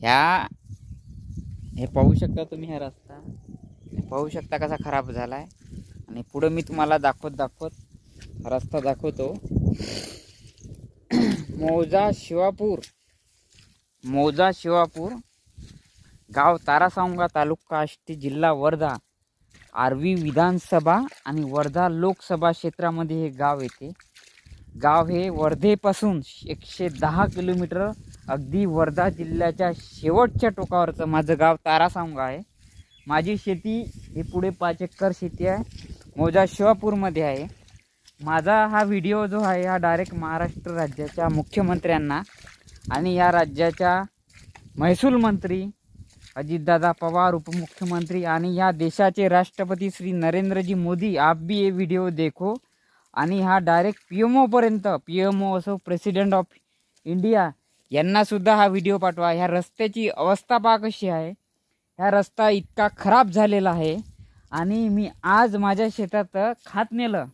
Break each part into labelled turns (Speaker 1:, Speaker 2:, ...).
Speaker 1: हे पाहू शकता तुम्ही, हा रस्ता पाहू शकता कसा खराब झाला आहे. आणि पुढे मी तुम्हाला दाखवत रस्ता दाखवतो. मौजा शिवापूर गाव तारासांगा, तालुका आष्टी, जिल्हा वर्धा, आर्वी विधानसभा आणि वर्धा लोकसभा क्षेत्रामध्ये हे गाव येते. गाव हे वर्धेपासून 110 किलोमीटर, अगदी वर्धा जिल्ह्याच्या शेवटच्या टोकावरचं माझं गाव तारासांगा आहे. माझी शेती ही पुढे 5 एकर शेती आहे, मौजा शिवापूरमध्ये आहे. माझा हा व्हिडिओ जो आहे हा डायरेक्ट महाराष्ट्र राज्याच्या मुख्यमंत्र्यांना आणि या राज्याच्या महसूल मंत्री अजितदादा पवार, उपमुख्यमंत्री आणि या देशाचे राष्ट्रपती श्री नरेंद्रजी मोदी, आप भी ये वीडियो देखो. आणि हा डायरेक्ट PMOपर्यंत, PMO असो, प्रेसिडेंट ऑफ इंडिया यांनासुद्धा हा व्हिडिओ पाठवा. ह्या रस्त्याची अवस्था पहा कशी आहे. ह्या रस्ता इतका खराब झालेला आहे. आणि मी आज माझ्या शेतात खात नेलं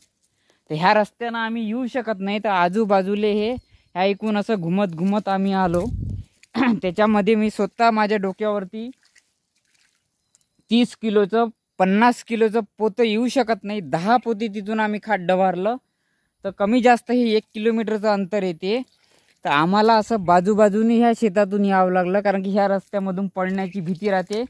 Speaker 1: तर ह्या रस्त्यानं आम्ही येऊ शकत नाही. तर आजूबाजूले ह्या ऐकून असं घुमत आम्ही आलो. त्याच्यामध्ये मी स्वतः माझ्या डोक्यावरती 30 किलोचं 50 किलोचं पोतं येऊ शकत नाही. 10 पोती तिथून आम्ही खाट डवारलं तर कमी जास्त हे 1 किलोमीटरचं अंतर येते. तर आम्हाला असं बाजूबाजूने ह्या शेतातून यावं लागलं, कारण की ह्या रस्त्यामधून पडण्याची भीती राहते.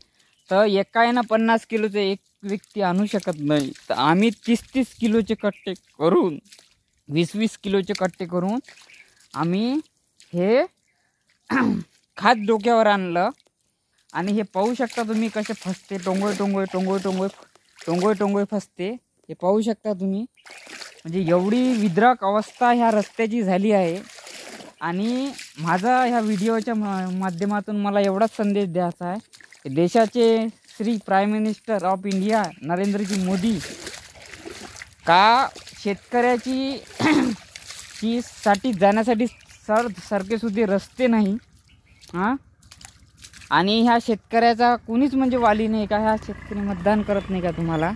Speaker 1: तर एकानं 50 किलोचं एक व्यक्ती आणू शकत नाही. तर आम्ही 30-30 किलोचे कट्टे करून, 20-20 किलोचे कट्टे करून आम्ही हे खात डोक्यावर आणलं. आणि हे पाहू शकता तुम्ही कसे फसते, टोंगोय फसते. हे पाहू शकता तुम्ही, म्हणजे एवढी विद्राक अवस्था ह्या रस्त्याची झाली आहे. आणि माझा ह्या व्हिडिओच्या माध्यमातून मला एवढाच संदेश द्यायचा आहे की देशाचे Shri prime minister of India Narendraji Modi का शेतकऱ्याची साठी जाण्यासाठी सारखेसुद्धा रस्ते नाही. आणि ह्या शेतकऱ्याचा कोणीच म्हणजे वाली नाही का? ह्या शेतकरी मतदान करत नाही का तुम्हाला?